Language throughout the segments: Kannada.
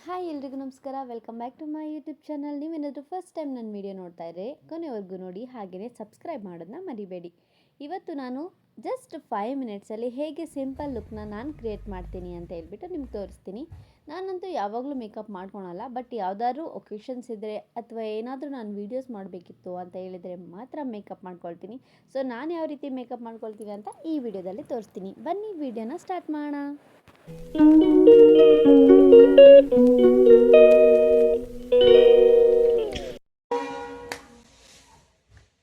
ಹಾಯ್ ಎಲ್ರಿಗೂ ನಮಸ್ಕಾರ. Welcome back to my YouTube channel. ನೀವೇನಾದರೂ ಫಸ್ಟ್ ಟೈಮ್ ನನ್ನ ವೀಡಿಯೋ ನೋಡ್ತಾ ಇದ್ದರೆ ಕೊನೆವರೆಗೂ ನೋಡಿ, ಹಾಗೆಯೇ ಸಬ್ಸ್ಕ್ರೈಬ್ ಮಾಡೋದನ್ನ ಮರಿಬೇಡಿ. ಇವತ್ತು ನಾನು ಜಸ್ಟ್ 5 ಮಿನಿಟ್ಸಲ್ಲಿ ಹೇಗೆ ಸಿಂಪಲ್ ಲುಕ್ನ ನಾನು ಕ್ರಿಯೇಟ್ ಮಾಡ್ತೀನಿ ಅಂತ ಹೇಳ್ಬಿಟ್ಟು ನಿಮ್ಗೆ ತೋರಿಸ್ತೀನಿ. ನಾನಂತೂ ಯಾವಾಗಲೂ ಮೇಕಪ್ ಮಾಡ್ಕೊಳಲ್ಲ, ಬಟ್ ಯಾವುದಾದ್ರೂ ಒಕೇಶನ್ಸ್ ಇದ್ದರೆ ಅಥವಾ ಏನಾದರೂ ನಾನು ವೀಡಿಯೋಸ್ ಮಾಡಬೇಕಿತ್ತು ಅಂತ ಹೇಳಿದರೆ ಮಾತ್ರ ಮೇಕಪ್ ಮಾಡ್ಕೊಳ್ತೀನಿ. ಸೊ ನಾನು ಯಾವ ರೀತಿ ಮೇಕಪ್ ಮಾಡ್ಕೊಳ್ತೀನಿ ಅಂತ ಈ ವಿಡಿಯೋದಲ್ಲಿ ತೋರಿಸ್ತೀನಿ. ಬನ್ನಿ ವಿಡಿಯೋನ ಸ್ಟಾರ್ಟ್ ಮಾಡೋಣ.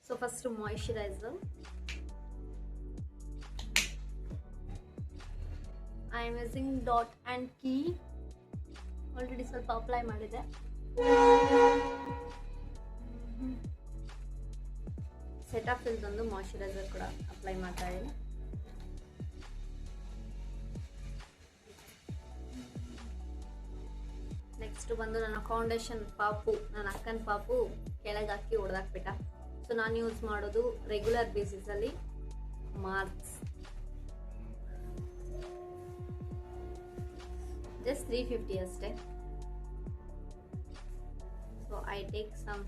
So first moisturizer. I am using Dot and Key. Already ಸ್ವಲ್ಪ ಅಪ್ಲೈ ಮಾಡಿದೆ. ಸೆಟಾಫಿಲ್ ಒಂದು ಮಾಯಿಶ್ಚರೈಸರ್ ಕೂಡ ಅಪ್ಲೈ ಮಾಡ್ತಾ ಇದ್ದೀನಿ. ನೆಕ್ಸ್ಟ್ ಬಂದು ನನ್ನ ಫೌಂಡೇಶನ್ ಪಾಪು, ನನ್ನ ಅಕ್ಕನ ಪಾಪು ಕೆಳಗೆ ಹಾಕಿ ಹೊಡೆದಾಕ್ಬಿಟ್ಟ. ಸೊ ನಾನು ಯೂಸ್ ಮಾಡೋದು ರೆಗ್ಯುಲರ್ ಬೇಸಿಸಲ್ಲಿ ಮಾರ್ಕ್ಸ್, ಜಸ್ಟ್ 350 ಅಷ್ಟೇ. So I take some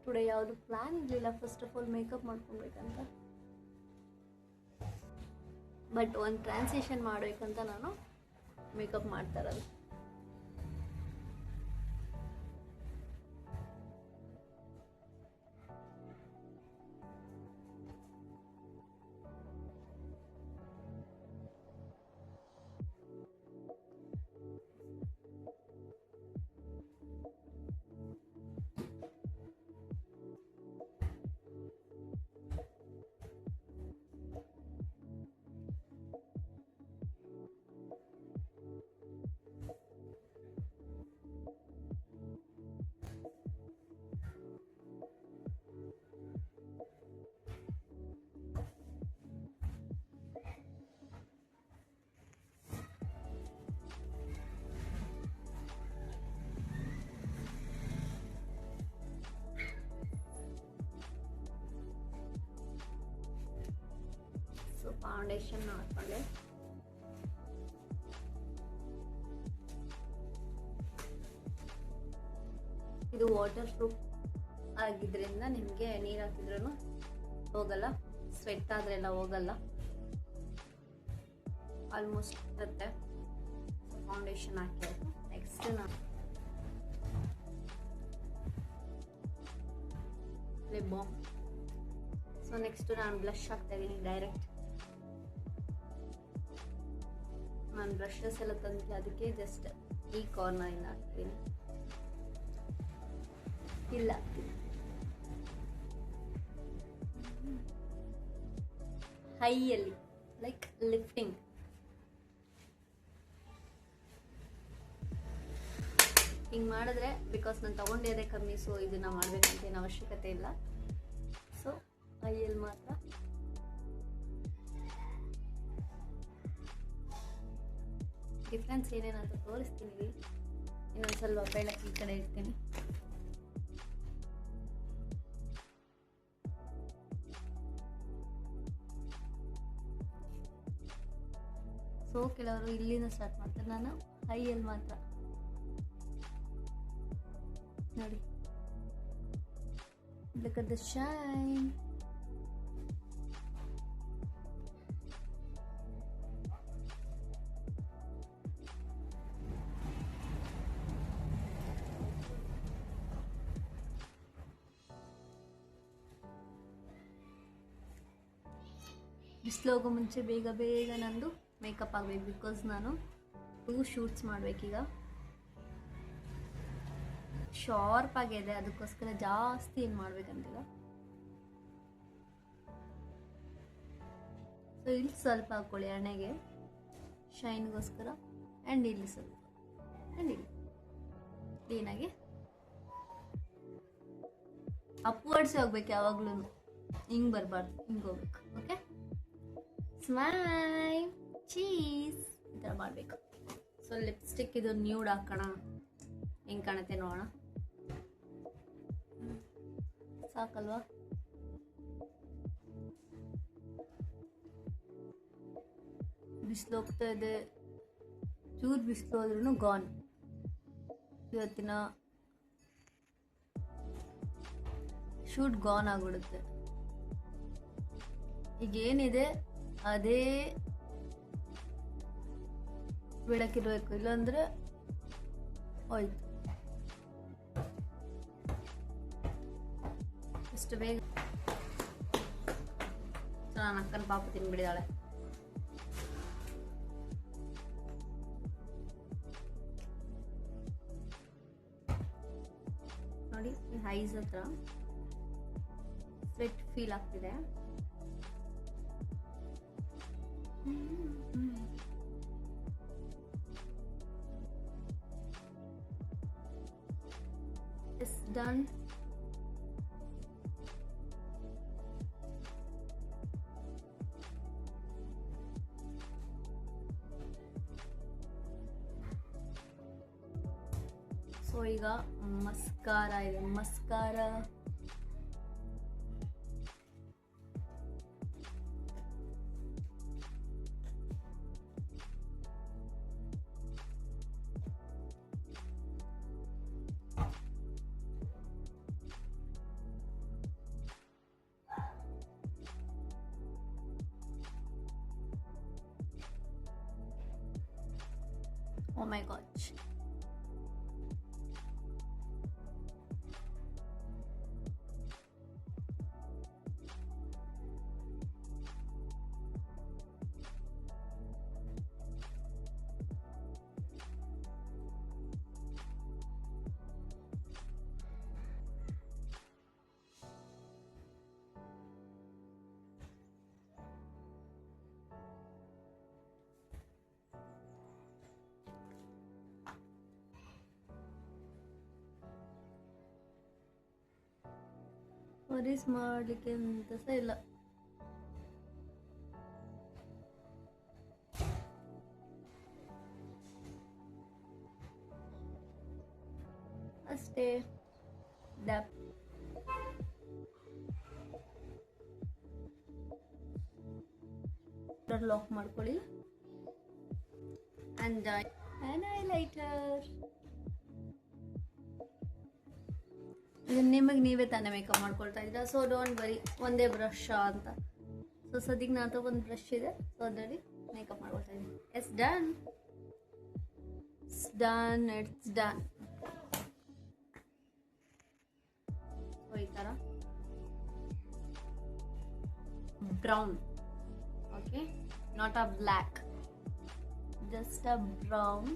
today ಯಾವುದು ಪ್ಲಾನ್ ಇರಲಿಲ್ಲ ಫಸ್ಟ್ ಆಫ್ ಆಲ್ ಮೇಕಪ್ ಮಾಡ್ಕೊಬೇಕಂತ, ಬಟ್ ಒಂದು ಟ್ರಾನ್ಸಿಷನ್ ಮಾಡಬೇಕಂತ ನಾನು ಮೇಕಪ್ ಮಾಡ್ತಾ ಇರೋದು. ಫೌಂಡೇಶನ್ ಹಾಕೊಂಡೆ. ಇದು ವಾಟರ್ ಪ್ರೂಫ್ ಆಗಿದ್ರಿಂದ ನಿಮಗೆ ನೀರು ಹಾಕಿದ್ರೂ ಹೋಗಲ್ಲ, ಸ್ವೆಟ್ ಆದ್ರೆಲ್ಲ ಹೋಗಲ್ಲ, ಆಲ್ಮೋಸ್ಟ್ ಇರುತ್ತೆ. ಫೌಂಡೇಶನ್ ಹಾಕಿ ಆಯ್ತು. ನೆಕ್ಸ್ಟ್ ನಾನು ಲಿಪ್ ಬಾಮ್. ಸೊ ನೆಕ್ಸ್ಟ್ ನಾನು ಬ್ಲಷ್ ಹಾಕ್ತಾ ಇದ್ದೀನಿ ಡೈರೆಕ್ಟ್. ನಾನು ಬ್ರಷಸ್ ಎಲ್ಲ ತಂದಿದ್ದೆ, ಅದಕ್ಕೆ ಜಸ್ಟ್ ಈ ಕಾರ್ನರಿಂದ ಹಾಕ್ತೀನಿ. ಇಲ್ಲ ಹೈಯಲ್ಲಿ ಲೈಕ್ ಲಿಫ್ಟಿಂಗ್. ಹಿಂಗೆ ಮಾಡಿದ್ರೆ, ಬಿಕಾಸ್ ನಾನು ತಗೊಂಡಿರೋದೇ ಕಮ್ಮಿ, ಸೊ ಇದನ್ನ ಮಾಡ್ಬೇಕಂತ ಏನು ಅವಶ್ಯಕತೆ ಇಲ್ಲ. ಸೊ ಹೈಯಲ್ಲಿ ಮಾತ್ರ. ಡಿಫ್ರೆನ್ಸ್ ಏನೇನಂತ ತೋರಿಸ್ತೀನಿ. ಇನ್ನೊಂದು ಸ್ವಲ್ಪ ಬೆಳಕು ಈ ಕಡೆ ಇಡ್ತೀನಿ. ಸೊ ಕೆಲವರು ಇಲ್ಲಿಂದ ಸ್ಟಾರ್ಟ್ ಮಾಡ್ತಾರೆ, ನಾನು ಹೈಯಲ್ಲಿ ಮಾತ್ರ. ನೋಡಿ, look at the shine. ಬಿಸಿಲು ಹೋಗೋ ಮುಂಚೆ ಬೇಗ ಬೇಗ ನಂದು ಮೇಕಪ್ ಆಗಬೇಕು, ಬಿಕಾಸ್ ನಾನು 2 ಶೂಟ್ಸ್ ಮಾಡಬೇಕೀಗ. ಶಾರ್ಪ್ ಆಗಿದೆ, ಅದಕ್ಕೋಸ್ಕರ ಜಾಸ್ತಿ ಏನು ಮಾಡ್ಬೇಕಂತಿಲ್ಲ. ಸೊ ಇಲ್ಲಿ ಸ್ವಲ್ಪ ಹಾಕ್ಕೊಳ್ಳಿ ಹಣೆಗೆ ಶೈನ್ಗೋಸ್ಕರ, ಆ್ಯಂಡ್ ಇಲ್ಲಿ ಸ್ವಲ್ಪ, ಆ್ಯಂಡ್ ಇಲ್ಲಿ ಕ್ಲೀನಾಗಿ ಅಪ್ವರ್ಡ್ಸ್ ಹೋಗ್ಬೇಕು ಯಾವಾಗ್ಲೂ, ಹಿಂಗೆ ಬರಬಾರ್ದು, ಹಿಂಗೆ ಹೋಗ್ಬೇಕು. ಓಕೆ, ಸ್ಮೈಲ್, ಚೀಸ್, ಈ ಥರ ಮಾಡಬೇಕು. ಸೊ ಲಿಪ್ಸ್ಟಿಕ್ ಇದು ನ್ಯೂಡ್ ಹಾಕೋಣ, ಹೆಂಗೆ ಕಾಣುತ್ತೆ ನೋಡೋಣ. ಸಾಕಲ್ವಾ? ಬಿಸಿಲು ಹೋಗ್ತಾ ಇದೆ, ಚೂರು ಬಿಸಿಲು ಹೋದ್ರೂ ಗಾನ್. ಇವತ್ತಿನ ಶೂಟ್ ಗಾನ್ ಆಗ್ಬಿಡುತ್ತೆ. ಈಗ ಏನಿದೆ ಅದೇ ಬೆಳಕಿರ್ಬೇಕು, ಇಲ್ಲಾಂದ್ರೆ ಹೋಯ್ತು. ಇಷ್ಟು ಬೇಗ ನನ್ನ ಅಕ್ಕನ ಪಾಪ ತಿನ್ಬಿಡಿದಾಳೆ. ನೋಡಿ, ಈ ಐಸ್ ಹತ್ರ ಸ್ವೆಟ್ ಫೀಲ್ ಆಗ್ತಿದೆ. It's done. ಸೊ ಈಗ ಮಸ್ಕಾರ ಇದೆ, mascara Oh my gosh. Worries ಮಾಡಲಿಕ್ಕೆ ಅಂತ ಸಹ ಇಲ್ಲ. ಅಷ್ಟೇ. ಡ್ಯಾಪ್ ಲಾಕ್ ಮಾಡ್ಕೊಳ್ಳಿ. And highlighter. ನಿಮಗೆ ನೀವೇ ತಾನೇ ಮೇಕಪ್ ಮಾಡ್ಕೊಳ್ತಾ ಇದ್ದೀರಾ, ಸೊ ಡೋಂಟ್ ವರಿ. ಒಂದೇ ಬ್ರಷ್ ಅಂತ. ಸೊ ಸದ್ಯಕ್ಕೆ ನನ್ನ ಹತ್ರ ಒಂದು ಬ್ರಷ್ ಇದೆ, ಸೊ ಅದರಲ್ಲಿ ಮೇಕಪ್ ಮಾಡ್ಕೊಳ್ತಾ ಇದ್ದೀನಿ. It's done, it's done, it's done. So ಈ ಥರ brown, okay, not a black, just a brown.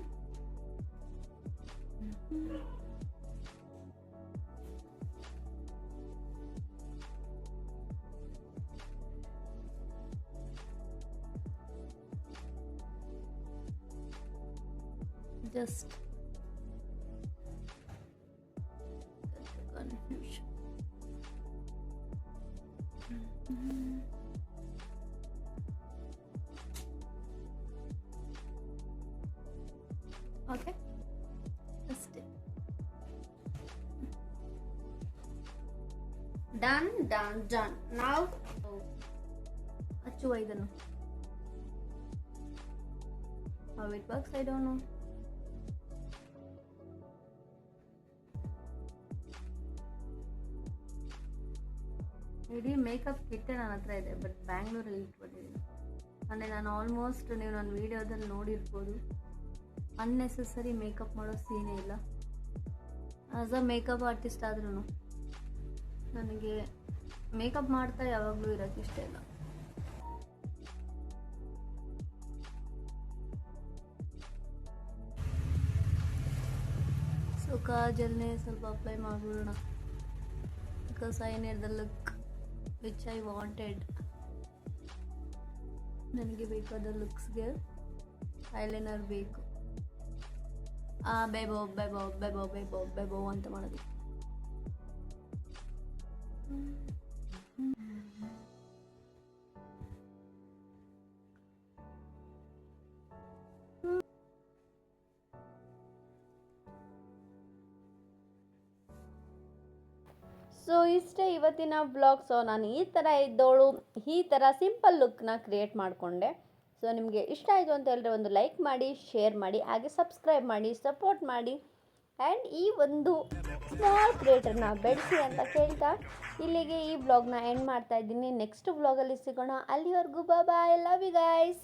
Just confusion. Okay, just done. Now achchu idanu. How it works, I don't know. ಇಡೀ ಮೇಕಪ್ ಕಿಟ್ಟೆ ನನ್ನ ಹತ್ರ ಇದೆ, ಬಟ್ ಬ್ಯಾಂಗ್ಳೂರಲ್ಲಿ ಇಟ್ಬಿಟ್ಟಿದ್ದೀನಿ. ಅಂದರೆ ನಾನು ಆಲ್ಮೋಸ್ಟ್, ನೀವು ನನ್ನ ವೀಡಿಯೋದಲ್ಲಿ ನೋಡಿರ್ಬೋದು, ಅನ್ನೆಸೆಸರಿ ಮೇಕಪ್ ಮಾಡೋ ಸೀನೇ ಇಲ್ಲ. ಆ್ಯಸ್ ಅ ಮೇಕಪ್ ಆರ್ಟಿಸ್ಟ್ ಆದ್ರೂ ನನಗೆ ಮೇಕಪ್ ಮಾಡ್ತಾ ಯಾವಾಗಲೂ ಇರೋಕ್ಕೆ ಇಷ್ಟ ಇಲ್ಲ. ಸೊ ಕಾಜಲ್ನೇ ಸ್ವಲ್ಪ ಅಪ್ಲೈ ಮಾಡಿಬಿಡೋಣ, because I need the look which I wanted. ನನಗೆ ಬೇಕಾದ ಲುಕ್ಸ್ಗೆ ಐಲೈನರ್ ಬೇಕು. ಬೇಬೋ ಬೇಬೋ ಬೇಬೋ ಬೇಬೋ ಬೇಬೋ ಅಂತ ಮಾಡೋದು. ಸೊ ಇಷ್ಟೇ ಇವತ್ತಿನ ಬ್ಲಾಗ್. ಸೊ ನಾನು ಈ ಥರ ಇದ್ದವಳು, ಈ ಥರ ಸಿಂಪಲ್ ಲುಕ್ನ ಕ್ರಿಯೇಟ್ ಮಾಡಿಕೊಂಡೆ. ಸೊ ನಿಮಗೆ ಇಷ್ಟ ಆಯಿತು ಅಂತ ಹೇಳಿದ್ರೆ ಒಂದು ಲೈಕ್ ಮಾಡಿ, ಶೇರ್ ಮಾಡಿ, ಹಾಗೆ ಸಬ್ಸ್ಕ್ರೈಬ್ ಮಾಡಿ, ಸಪೋರ್ಟ್ ಮಾಡಿ. ಆ್ಯಂಡ್ ಈ ಒಂದು ಸ್ಮಾಲ್ ಕ್ರಿಯೇಟರ್ನ ಬೆಳೆಸಿ ಅಂತ ಕೇಳ್ತಾ ಇಲ್ಲಿಗೆ ಈ ಬ್ಲಾಗ್ನ ಎಂಡ್ ಮಾಡ್ತಾ ಇದ್ದೀನಿ. ನೆಕ್ಸ್ಟ್ ಬ್ಲಾಗಲ್ಲಿ ಸಿಗೋಣ. ಅಲ್ಲಿವರೆಗೂ ಬಾಯ್, ಲವ್ ಯು ಗೈಸ್.